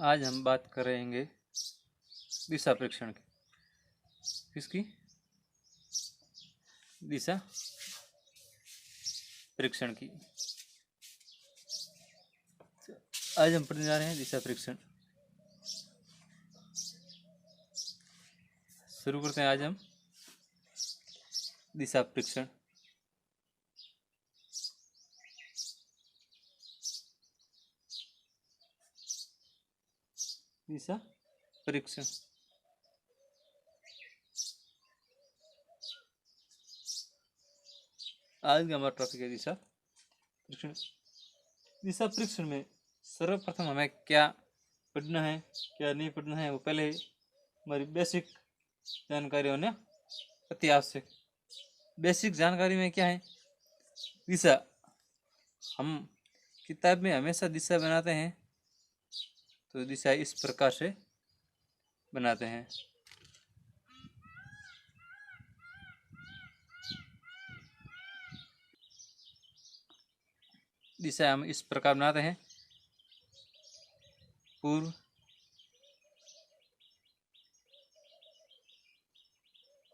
आज हम बात करेंगे दिशा परीक्षण की। किसकी? दिशा परीक्षण की। आज हम पढ़ने जा रहे हैं दिशा परीक्षण। शुरू करते हैं आज हम दिशा परीक्षण। दिशा परीक्षण आज का हमारा टॉपिक है दिशा परीक्षण। दिशा परीक्षण में सर्वप्रथम हमें क्या पढ़ना है, क्या नहीं पढ़ना है, वो पहले हमारी बेसिक जानकारी होना अति आवश्यक। बेसिक जानकारी में क्या है? दिशा। हम किताब में हमेशा दिशा बनाते हैं, तो दिशा इस प्रकार से बनाते हैं। दिशा हम इस प्रकार बनाते हैं: पूर्व,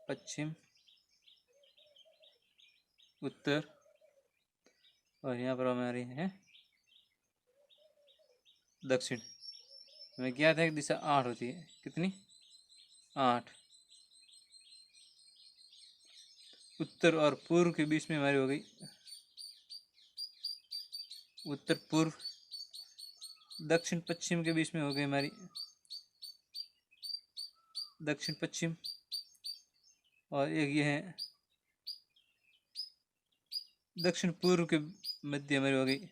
पश्चिम, उत्तर, और यहाँ पर हमारी है दक्षिण। हमें क्या था कि दिशा 8 होती है। कितनी? 8। उत्तर और पूर्व के बीच में हमारी हो गई उत्तर पूर्व। दक्षिण पश्चिम के बीच में हो गई हमारी दक्षिण पश्चिम। और एक ये है दक्षिण पूर्व के मध्य हमारी हो गई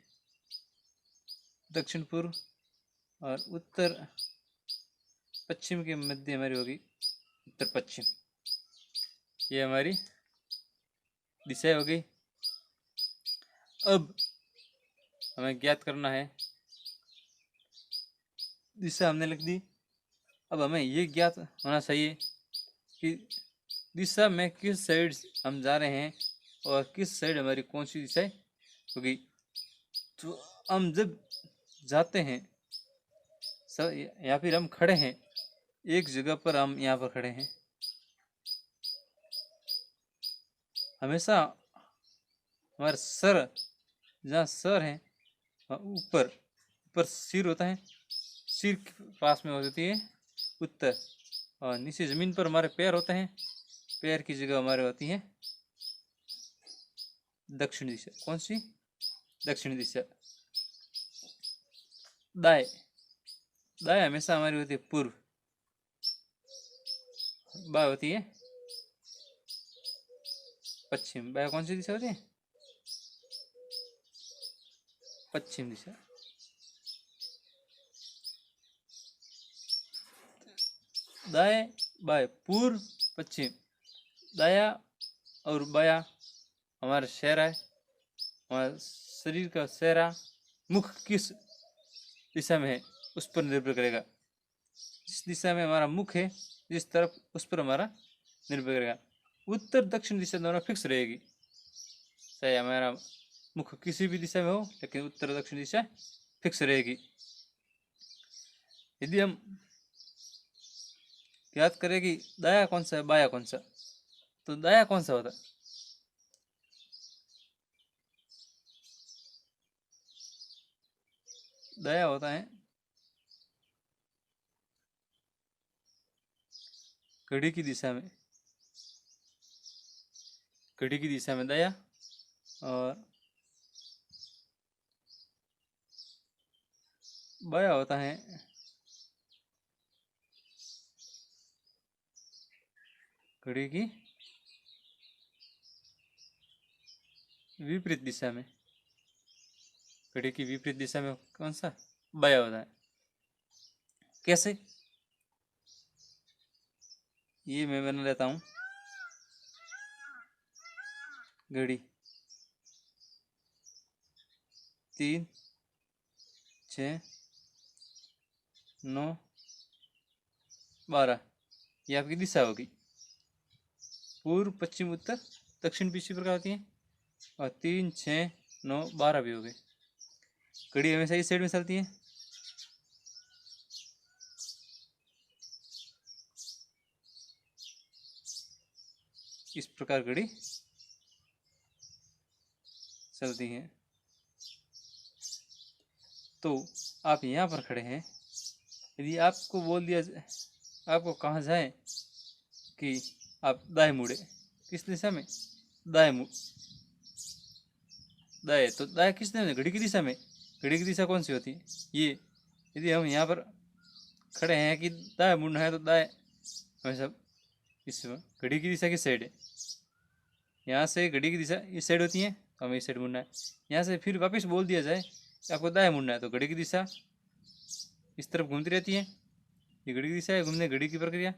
दक्षिण पूर्व। और उत्तर पश्चिम के मध्य हमारी हो गई उत्तर पश्चिम। ये हमारी दिशा हो गई। अब हमें ज्ञात करना है, दिशा हमने लिख दी। अब हमें ये ज्ञात होना चाहिए कि दिशा में किस साइड हम जा रहे हैं और किस साइड हमारी कौन सी दिशा होगी। तो हम जब जाते हैं या फिर हम खड़े हैं एक जगह पर, हम यहाँ पर खड़े हैं, हमेशा हमारा सर, जहाँ सर है ऊपर ऊपर सिर होता है, सिर के पास में होती है उत्तर। और नीचे जमीन पर हमारे पैर होते हैं, पैर की जगह हमारे होती है दक्षिण दिशा। कौन सी? दक्षिण दिशा। दाएं, दाएं हमेशा हमारी होती है पूर्व। बाएं होती है पश्चिम। बाएं कौन सी दिशा होती है? पश्चिम दिशा। दाएं बाएं, पूर्व पश्चिम। दाया और बाया हमारा चेहरा है, हमारे शरीर का चेहरा, मुख किस दिशा में है उस पर निर्भर करेगा। जिस दिशा में हमारा मुख है, जिस तरफ, उस पर हमारा निर्भर करेगा। उत्तर दक्षिण दिशा दोनों फिक्स रहेगी, चाहे हमारा मुख किसी भी दिशा में हो, लेकिन उत्तर दक्षिण दिशा फिक्स रहेगी। यदि हम याद करें कि दाया कौन सा है, बाया कौन सा, तो दाया कौन सा होता है? दाया होता है घड़ी की दिशा में, घड़ी की दिशा में दाया। और बाया होता है घड़ी की विपरीत दिशा में। घड़ी की विपरीत दिशा में कौन सा? बाया होता है। कैसे? ये मैं बना लेता हूँ। घड़ी 3, 6, 9, 12, ये आपकी दिशा होगी। पूर्व पश्चिम उत्तर दक्षिण पश्चिम प्रकार होती है। और 3, 6, 9, 12 भी हो गए। घड़ी हमेशा इस साइड में चलती है। इस प्रकार घड़ी चलती है। तो आप यहाँ पर खड़े हैं, यदि आपको बोल दिया आपको कहा जाए कि आप दाएं मुड़े, किस दिशा में? दाएं मुड़, दाएं, तो दाएं किस दिशा में? घड़ी की दिशा में। घड़ी की दिशा कौन सी होती है? ये। यदि हम यहाँ पर खड़े हैं कि दाएं मुड़ना है, तो दाएं हमेशा इस घड़ी की दिशा किस साइड है? यहाँ से घड़ी की दिशा इस साइड होती है, तो हमें इस साइड मुड़ना है। यहाँ से फिर वापस बोल दिया जाए कि आपको दाएं मुड़ना है, तो घड़ी की दिशा इस तरफ घूमती रहती है, ये घड़ी की दिशा है, घूमने घड़ी की प्रक्रिया,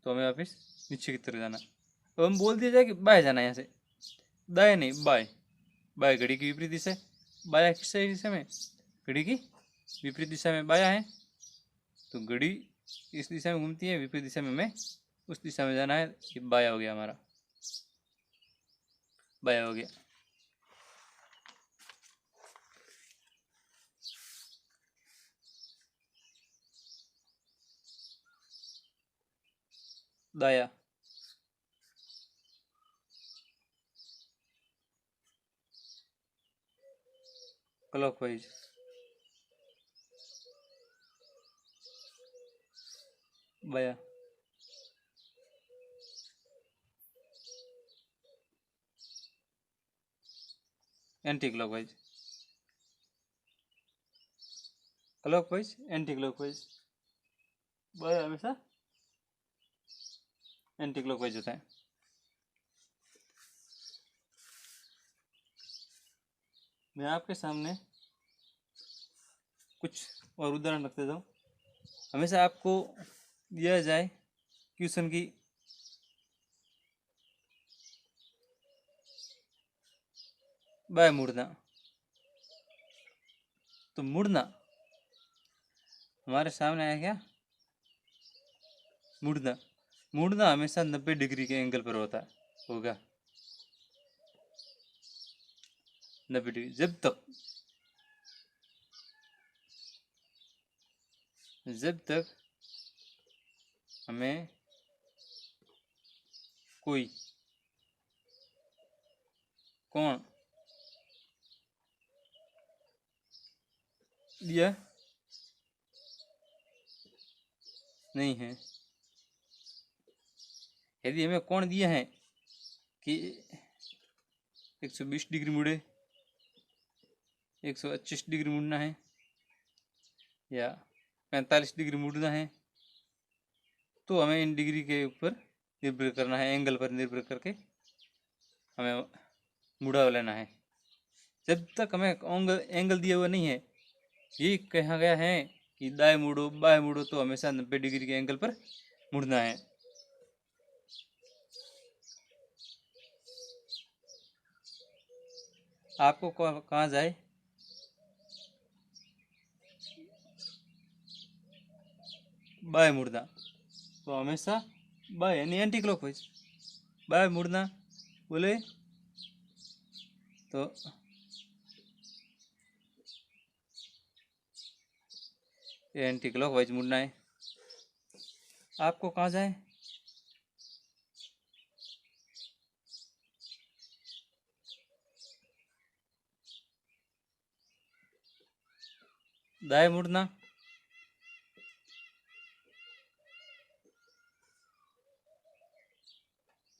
तो हमें वापस नीचे की तरफ जाना। तो हम बोल दिया जाए कि बाएं जाना है, यहाँ से दाएं नहीं बाएं, बाएं घड़ी की विपरीत दिशा है। बाया किस दिशा में? घड़ी की विपरीत दिशा में बाया है, तो घड़ी इस दिशा में घूमती है, विपरीत दिशा में हमें उस दिशा में जाना है। ये बाया हो गया, हमारा बाया हो गया। दाया, क्लॉकवाइज, बाया, anti clockwise, clockwise, anti clockwise. बाया हमेशा एंटी क्लॉकवाइज होता है। मैं आपके सामने कुछ और उदाहरण रख देता हूँ। हमेशा आपको दिया जाए क्वेश्चन की बाय मुड़ना, तो मुड़ना हमारे सामने आया क्या? मुड़ना, मुड़ना हमेशा 90 डिग्री के एंगल पर होता है, होगा 90 डिग्री। जब तक हमें कोई कोण दिया नहीं है, यदि हमें कोण दिया है कि 120 डिग्री मुड़े, 125 डिग्री मुड़ना है, या 45 डिग्री मुड़ना है, तो हमें इन डिग्री के ऊपर निर्भर करना है, एंगल पर निर्भर करके हमें मुड़ा लेना है। जब तक हमें एंगल दिया हुआ नहीं है, ये कहा गया है कि दाएं मुड़ो बाएं मुड़ो, तो हमेशा 90 डिग्री के एंगल पर मुड़ना है। आपको कहा जाए बाएं मुड़ना, तो हमेशा बाएं यानी एंटी क्लॉकवाइज बाएं मुड़ना बोले, तो एंटी क्लॉकवाइज मुड़ना है। आपको कहा जाए दाएं मुड़ना,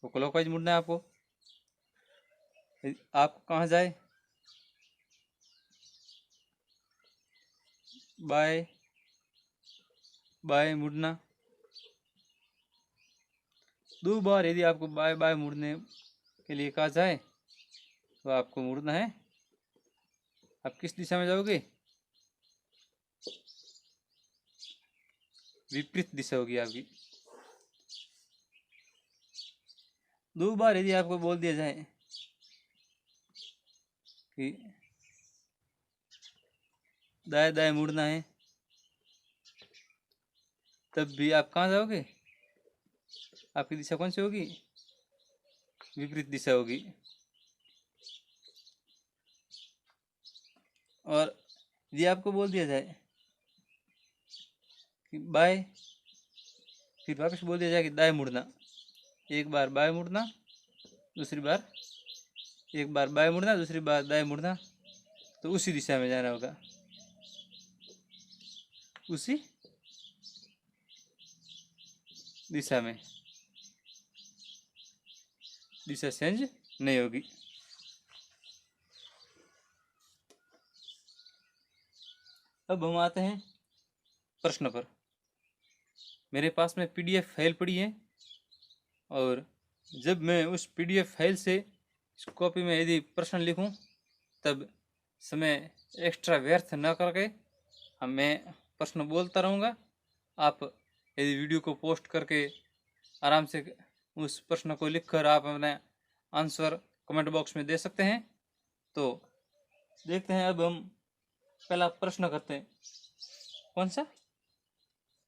तो क्लॉकवाइज मुड़ना है आपको। आपको कहा जाए बाएं बाएं मुड़ना, 2 बार यदि आपको बाएं बाएं मुड़ने के लिए कहा जाए, तो आपको मुड़ना है। आप किस दिशा में जाओगे? विपरीत दिशा होगी आपकी। 2 बार यदि आपको बोल दिया जाए कि दाएं दाएं मुड़ना है, तब भी आप कहाँ जाओगे? आपकी दिशा कौन सी होगी? विपरीत दिशा होगी। और यदि आपको बोल दिया जाए कि बाएं, फिर वापस बोल दिया जाए कि दाएं मुड़ना, एक बार बाएं मुड़ना, दूसरी बार एक बार बाएं मुड़ना, दूसरी बार दाएं मुड़ना, तो उसी दिशा में जाना होगा, उसी दिशा में, दिशा चेंज नहीं होगी। अब हम आते हैं प्रश्न पर। मेरे पास में पीडीएफ फाइल पड़ी है, और जब मैं उस पीडीएफ फाइल से इस कॉपी में यदि प्रश्न लिखूं, तब समय एक्स्ट्रा व्यर्थ न करके मैं प्रश्न बोलता रहूँगा। आप यदि वीडियो को पोस्ट करके आराम से उस प्रश्न को लिखकर आप अपना आंसर कमेंट बॉक्स में दे सकते हैं। तो देखते हैं, अब हम पहला प्रश्न करते हैं। कौन सा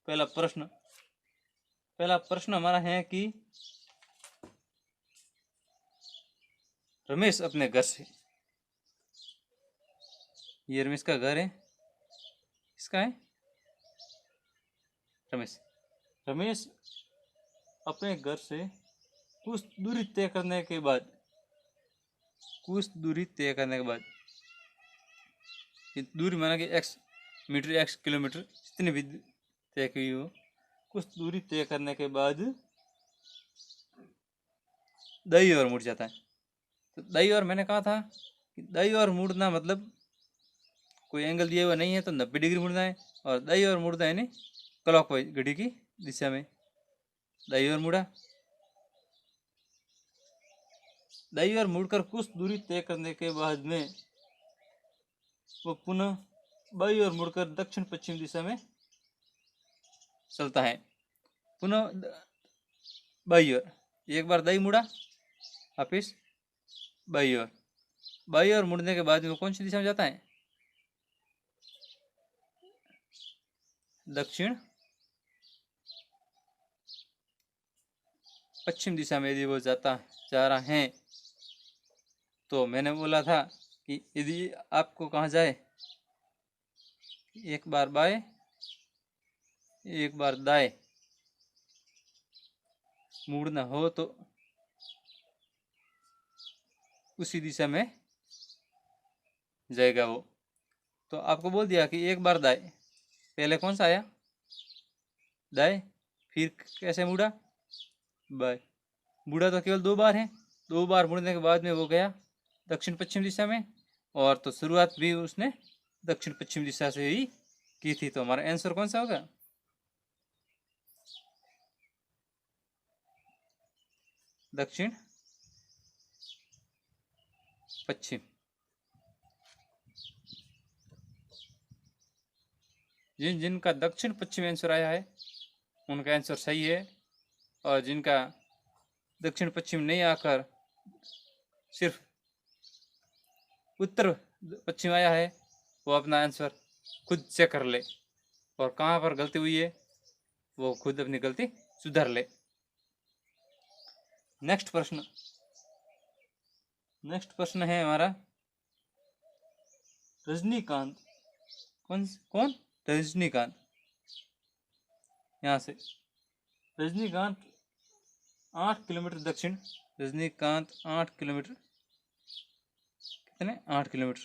पहला प्रश्न? पहला प्रश्न हमारा है कि रमेश अपने घर से, ये रमेश का घर है, इसका है रमेश अपने घर से कुछ दूरी तय करने के बाद, दूरी माना कि x मीटर, x किलोमीटर, जितनी भी तय की हो, कुछ दूरी तय करने के बाद दाईं ओर मुड़ जाता है। तो दाईं ओर मैंने कहा था कि दाईं ओर मुड़ना मतलब कोई एंगल दिया हुआ नहीं है तो 90 डिग्री मुड़ना है, और दाईं ओर मुड़ना है नहीं क्लॉकवाइज, घड़ी की दिशा में दाईं ओर मुड़ा। दाईं ओर मुड़कर कुछ दूरी तय करने के बाद में वो पुनः बाईं ओर मुड़कर दक्षिण पश्चिम दिशा में चलता है। पुनः बाईं ओर, एक बार दाईं मुड़ा, वापिस बाईं ओर। बाईं ओर मुड़ने के बाद में वो कौन सी दिशा में जाता है? दक्षिण पश्चिम दिशा में यदि वो जा रहा है, तो मैंने बोला था कि यदि आपको कहाँ जाए, एक बार बाएं एक बार दाएं मुड़ना हो तो उसी दिशा में जाएगा वो। तो आपको बोल दिया कि एक बार दाएं, पहले कौन सा आया? दाएं, फिर कैसे मुड़ा? बाएं। मुड़ा तो केवल 2 बार है, 2 बार मुड़ने के बाद में वो गया दक्षिण पश्चिम दिशा में, और तो शुरुआत भी उसने दक्षिण पश्चिम दिशा से ही की थी। तो हमारा आंसर कौन सा होगा? दक्षिण पश्चिम। जिनका दक्षिण पश्चिम आंसर आया है उनका आंसर सही है, और जिनका दक्षिण पश्चिम नहीं आकर सिर्फ उत्तर पश्चिम आया है, वो अपना आंसर खुद चेक कर ले, और कहाँ पर गलती हुई है वो खुद अपनी गलती सुधार ले। नेक्स्ट प्रश्न है हमारा रजनीकांत। कौन? रजनीकांत। यहाँ से रजनीकांत 8 किलोमीटर दक्षिण, रजनीकांत 8 किलोमीटर, कितने? 8 किलोमीटर,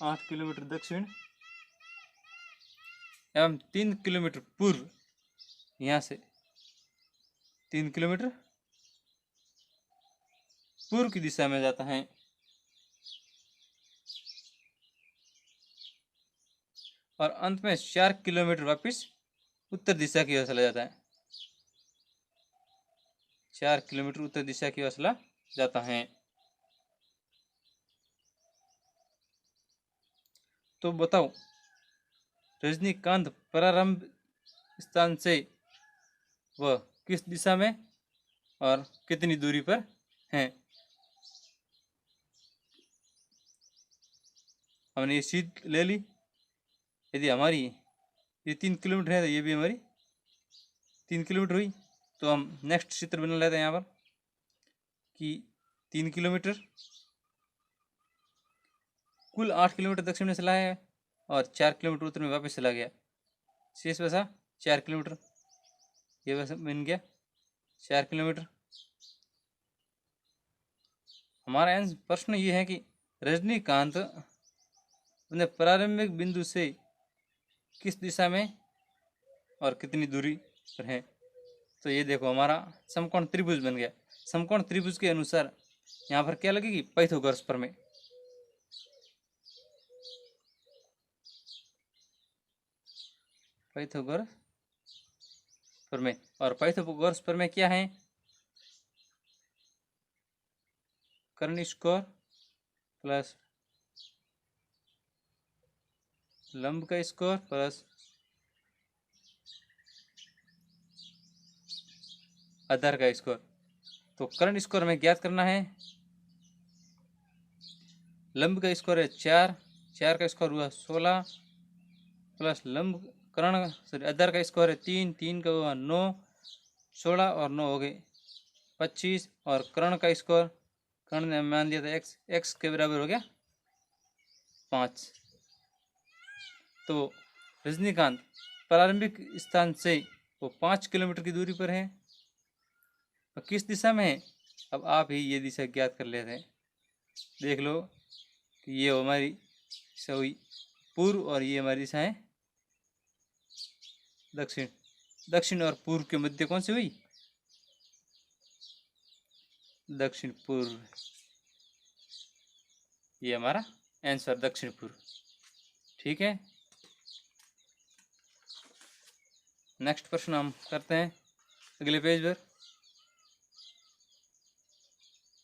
8 किलोमीटर दक्षिण एवं 3 किलोमीटर पूर्व, यहाँ से 3 किलोमीटर पूर्व की दिशा में जाता है, और अंत में 4 किलोमीटर वापस उत्तर दिशा की ओर चला जाता है। 4 किलोमीटर उत्तर दिशा की ओर चला जाता है। तो बताओ, रजनीकांत प्रारंभ स्थान से वह किस दिशा में और कितनी दूरी पर है? हमने ये सीध ले ली। यदि हमारी ये 3 किलोमीटर है तो ये भी हमारी 3 किलोमीटर हुई। तो हम नेक्स्ट चित्र बना लेते हैं यहाँ पर कि 3 किलोमीटर, कुल 8 किलोमीटर दक्षिण में चला है और 4 किलोमीटर उत्तर में वापस चला गया, शेष बचा 4 किलोमीटर। ये बस बन गया 4 किलोमीटर। हमारा प्रश्न ये है कि रजनीकांत अपने प्रारंभिक बिंदु से किस दिशा में और कितनी दूरी पर है। तो ये देखो हमारा समकोण त्रिभुज बन गया। समकोण त्रिभुज के अनुसार यहाँ पर क्या लगेगी, पाइथागोरस प्रमेय। पाइथागोरस प्रमेय, और पाइथागोरस प्रमेय क्या है, कर्ण स्क्वायर प्लस लंब का स्क्वायर प्लस आधार का स्क्वायर। तो कर्ण स्क्वायर में ज्ञात करना है, लंब का स्क्वायर है 4, 4 का स्क्वायर हुआ 16 प्लस लंब कर्ण सॉरी आधार का स्क्वायर है 3, 3 का हुआ 9, 16 और 9 हो गए 25, और कर्ण का स्क्वायर कर्ण ने मान दिया था x, x के बराबर हो गया 5। तो रजनीकांत प्रारंभिक स्थान से वो 5 किलोमीटर की दूरी पर है, और किस दिशा में है, अब आप ही ये दिशा ज्ञात कर लेते हैं। देख लो कि ये हमारी दिशा हुई पूर्व और ये हमारी दिशा है दक्षिण। दक्षिण और पूर्व के मध्य कौन सी हुई, दक्षिण पूर्व। ये हमारा आंसर दक्षिण पूर्व। ठीक है, नेक्स्ट प्रश्न हम करते हैं अगले पेज पर।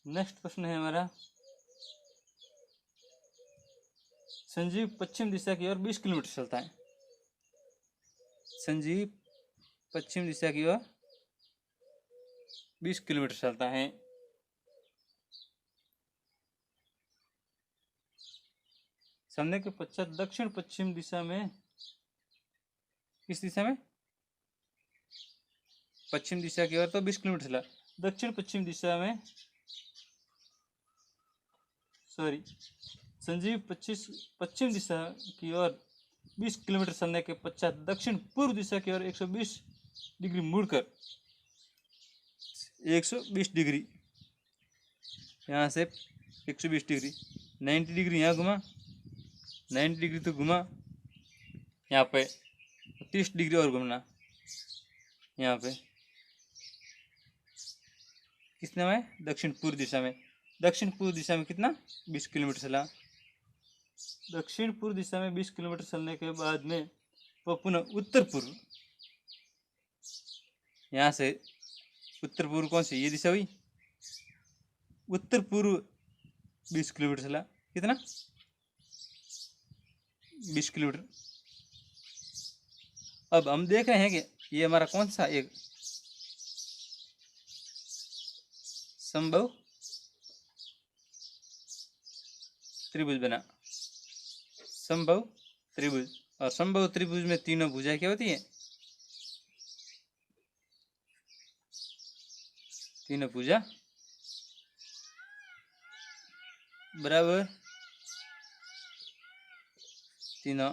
नेक्स्ट प्रश्न है हमारा, संजीव पश्चिम दिशा की ओर 20 किलोमीटर चलता है। संजीव पश्चिम दिशा की ओर 20 किलोमीटर चलता है। चलने के पश्चात दक्षिण पश्चिम दिशा में, किस दिशा में, पश्चिम दिशा की ओर तो 20 किलोमीटर चला, दक्षिण पश्चिम दिशा में संजीव पश्चिम दिशा की ओर 20 किलोमीटर चलने के पश्चात दक्षिण पूर्व दिशा की ओर 120 डिग्री मुड़कर 120 डिग्री यहाँ से 120 डिग्री 90 डिग्री यहाँ घुमा, 90 डिग्री तो घुमा, यहाँ पे 30 डिग्री और घूमना, यहाँ पे किसने में, दक्षिण पूर्व दिशा में। दक्षिण पूर्व दिशा में कितना, 20 किलोमीटर चला। दक्षिण पूर्व दिशा में 20 किलोमीटर चलने के बाद में वह पुनः उत्तर पूर्व, यहाँ से उत्तर पूर्व कौन सी, ये दिशा हुई, उत्तर पूर्व 20 किलोमीटर चला, कितना, 20 किलोमीटर। अब हम देख रहे हैं कि ये हमारा कौन सा एक समबाहु त्रिभुज बना, समबाहु त्रिभुज। और समबाहु त्रिभुज में तीनों भुजाएं क्या होती है, तीनों भुजा बराबर, तीनों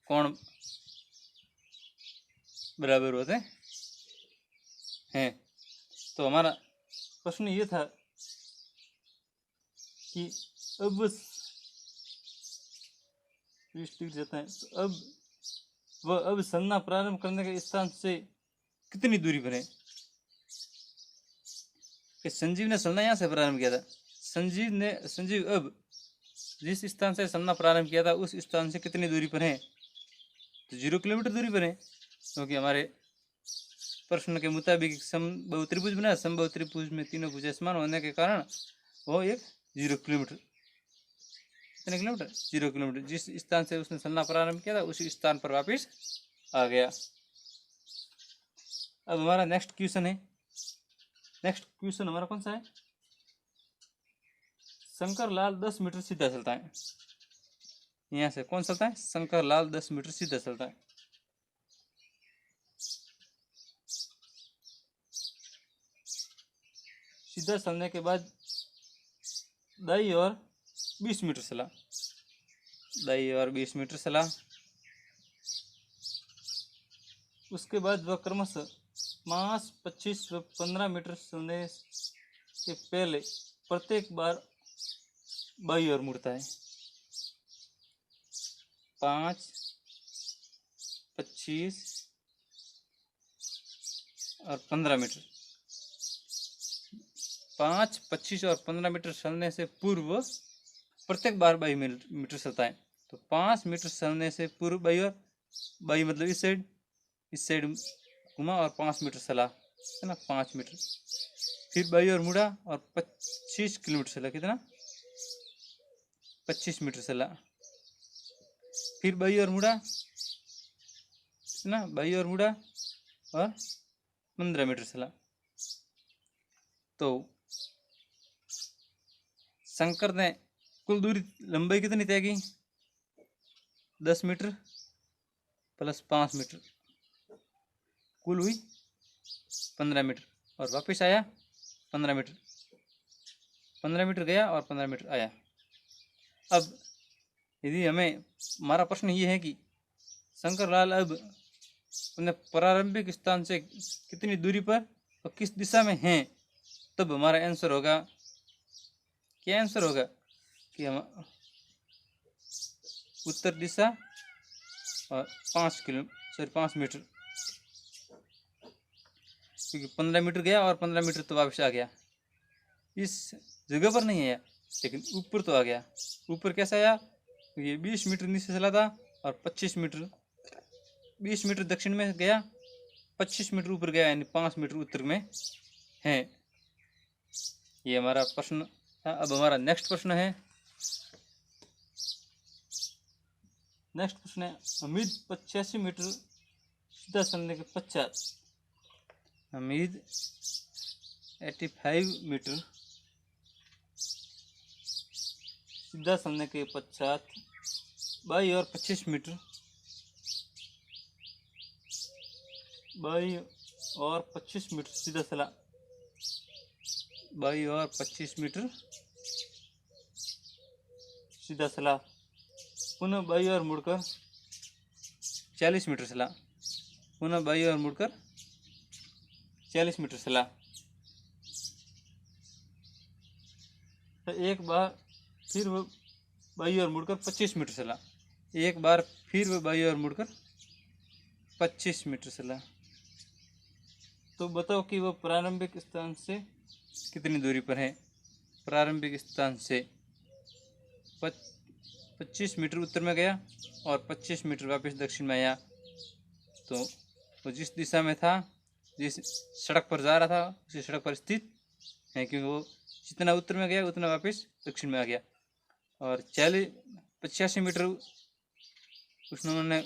कोण बराबर होते हैं। तो हमारा प्रश्न ये था कि अब 20 डिग्री जाता है, तो अब वह चलना प्रारंभ करने के स्थान से कितनी दूरी पर है। कि संजीव ने चलना यहाँ से प्रारंभ किया था, संजीव अब जिस स्थान से चलना प्रारंभ किया था उस स्थान से कितनी दूरी पर है, तो 0 किलोमीटर दूरी पर है, क्योंकि हमारे प्रश्न के मुताबिक समबाहु त्रिभुज बना, समबाहु त्रिभुज में तीनों भुजा समान होने के कारण वो एक 0 किलोमीटर, कितने किलोमीटर, 0 किलोमीटर, जिस स्थान से उसने चलना प्रारंभ किया था उसी स्थान पर वापस आ गया। अब हमारा नेक्स्ट क्वेश्चन है, नेक्स्ट क्वेश्चन हमारा कौन सा है, शंकर लाल 10 मीटर सीधा चलता है। यहाँ से कौन चलता है, शंकर लाल 10 मीटर सीधा चलता है। सीधा चलने के बाद दाई और 20 मीटर चला, दाई और 20 मीटर चला। उसके बाद वह क्रमशः 5, 25 व 15 मीटर चलने के पहले प्रत्येक बार बाईं ओर मुड़ता है। 5, 25 और 15 मीटर। 5, 25 और 15 मीटर चलने से पूर्व प्रत्येक बार 22 मीटर चलता है। तो 5 मीटर चलने से पूर्व बाई और बाई मतलब इस साइड घुमा और 5 मीटर चला है ना, 5 मीटर। फिर बाई और मुड़ा और 25 किलोमीटर चला। कितना? 25 मीटर चला। फिर बाई और मुड़ा ना, बाई और मुड़ा और 15 मीटर चला। तो शंकर ने कुल दूरी लंबाई कितनी तय की? 10 मीटर प्लस 5 मीटर, कुल हुई 15 मीटर। और वापस आया 15 मीटर, 15 मीटर गया और 15 मीटर आया। अब यदि हमारा प्रश्न ये है कि शंकरलाल अब अपने प्रारंभिक स्थान से कितनी दूरी पर और किस दिशा में हैं, तब हमारा आंसर होगा, क्या आंसर होगा कि हम उत्तर दिशा और 5 मीटर, क्योंकि 15 मीटर गया और 15 मीटर तो वापस आ गया। इस जगह पर नहीं आया लेकिन ऊपर तो आ गया। ऊपर कैसे आया? ये 20 मीटर नीचे चला था और 20 मीटर दक्षिण में गया, 25 मीटर ऊपर गया, यानी 5 मीटर उत्तर में है। ये हमारा प्रश्न था। अब हमारा नेक्स्ट प्रश्न है हमीद 85 मीटर सीधा चलने के पश्चात, हमीद 85 मीटर सीधा चलने के पश्चात बाई और 25 मीटर, बाई और 25 मीटर सीधा चला। बाई और 25 मीटर सीधा चला। पुनः बाई और मुड़कर 40 मीटर चला। पुनः बाई और मुड़कर 40 मीटर चला। तो एक बार फिर वो बाई और मुड़कर 25 मीटर चला। एक बार फिर वो बाई और मुड़कर 25 मीटर चला। तो बताओ कि वो प्रारंभिक स्थान से कितनी दूरी पर है? प्रारंभिक स्थान से 25 मीटर उत्तर में गया और 25 मीटर वापस दक्षिण में आया। तो वो जिस दिशा में था, जिस सड़क पर जा रहा था, उसी सड़क पर स्थित है, क्योंकि वो जितना उत्तर में गया उतना वापस दक्षिण में आ गया। और 85 मीटर उन्होंने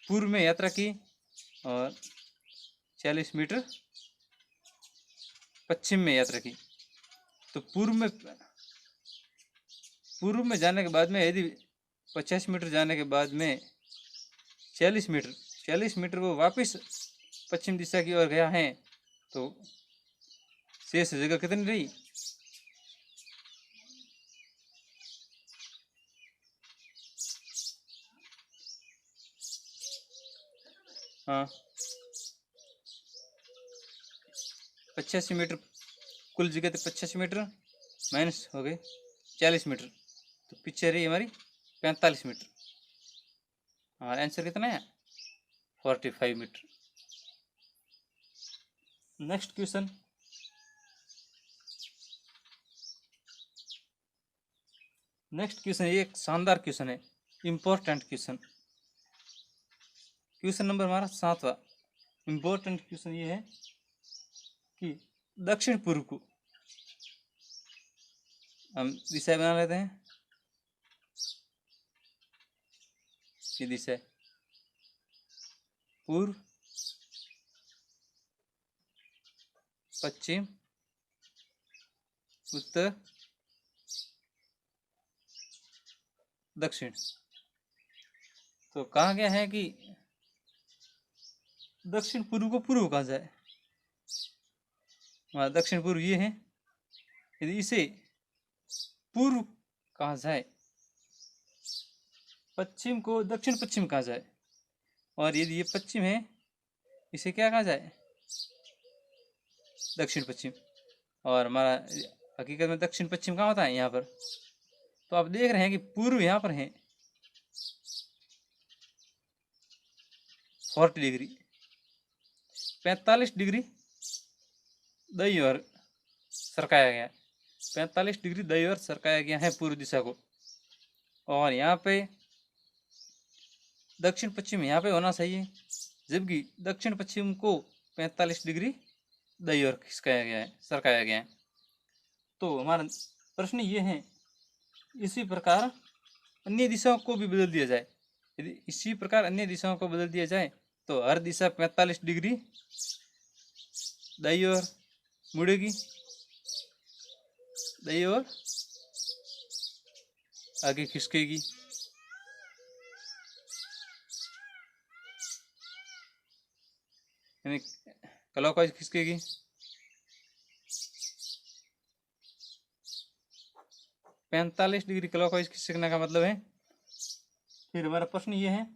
पूर्व में यात्रा की और 40 मीटर पश्चिम में यात्रा की। तो पूर्व में जाने के बाद में, यदि 50 मीटर जाने के बाद में 40 मीटर वो वापस पश्चिम दिशा की ओर गया है, तो शेष जगह कितनी रही? हाँ, 85 मीटर, कुल जगह थे 85 मीटर माइनस हो गए 40 मीटर, तो पीछे रही हमारी 45 मीटर। हमारा आंसर कितना है? 45 मीटर। नेक्स्ट क्वेश्चन, ये एक शानदार क्वेश्चन है, इंपॉर्टेंट क्वेश्चन। क्वेश्चन नंबर हमारा 7वां। इंपॉर्टेंट क्वेश्चन ये है कि दक्षिण पूर्व को हम दिशा बना लेते हैं। ये दिशा पूर्व, पश्चिम, उत्तर, दक्षिण। तो कहा गया है कि दक्षिण पूर्व को पूर्व कहा जाए। हमारा दक्षिण पूर्व ये है, यदि इसे पूर्व कहा जाए, पश्चिम को दक्षिण पश्चिम कहा जाए, और यदि ये पश्चिम है, इसे क्या कहा जाए? दक्षिण पश्चिम। और हमारा हकीकत में दक्षिण पश्चिम कहाँ होता है? यहाँ पर। तो आप देख रहे हैं कि पूर्व यहाँ पर है 40 डिग्री, 45 डिग्री दाईं ओर सरकाया गया, 45 डिग्री दाईं ओर सरकाया गया है पूर्व दिशा को। और यहाँ पे दक्षिण पश्चिम यहाँ पे होना चाहिए, जबकि दक्षिण पश्चिम को 45 डिग्री दाईं ओर खिसकाया गया है, सरकाया गया है। तो हमारा प्रश्न ये है, इसी प्रकार अन्य दिशाओं को भी बदल दिया जाए। यदि इसी प्रकार अन्य दिशाओं को बदल दिया जाए तो हर दिशा 45 डिग्री दाईं ओर मुड़ेगी, दाईं ओर आगे खिसकेगी। यानी क्लॉकवाइज खिसकेगी। पैंतालीस डिग्री क्लॉकवाइज खिसकने का मतलब है। फिर हमारा प्रश्न ये है,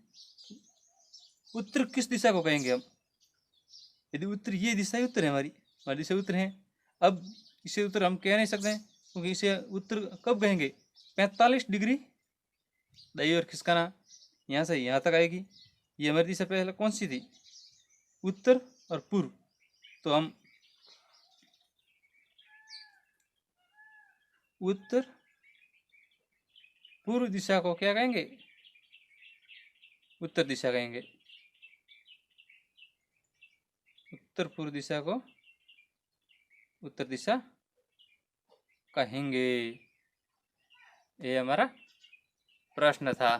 उत्तर किस दिशा को कहेंगे हम? यदि उत्तर, ये दिशा ही उत्तर है, हमारी दिशा उत्तर है। अब इसे उत्तर हम कह नहीं सकते हैं, क्योंकि इसे उत्तर कब कहेंगे? 45 डिग्री दाईं ओर खिसकाना, यहाँ से यहाँ तक आएगी। ये हमारी दिशा पहले कौन सी थी? उत्तर और पूर्व। तो हम उत्तर पूर्व दिशा को क्या कहेंगे? उत्तर दिशा कहेंगे। उत्तर पूर्व दिशा को उत्तर दिशा कहेंगे। ये हमारा प्रश्न था।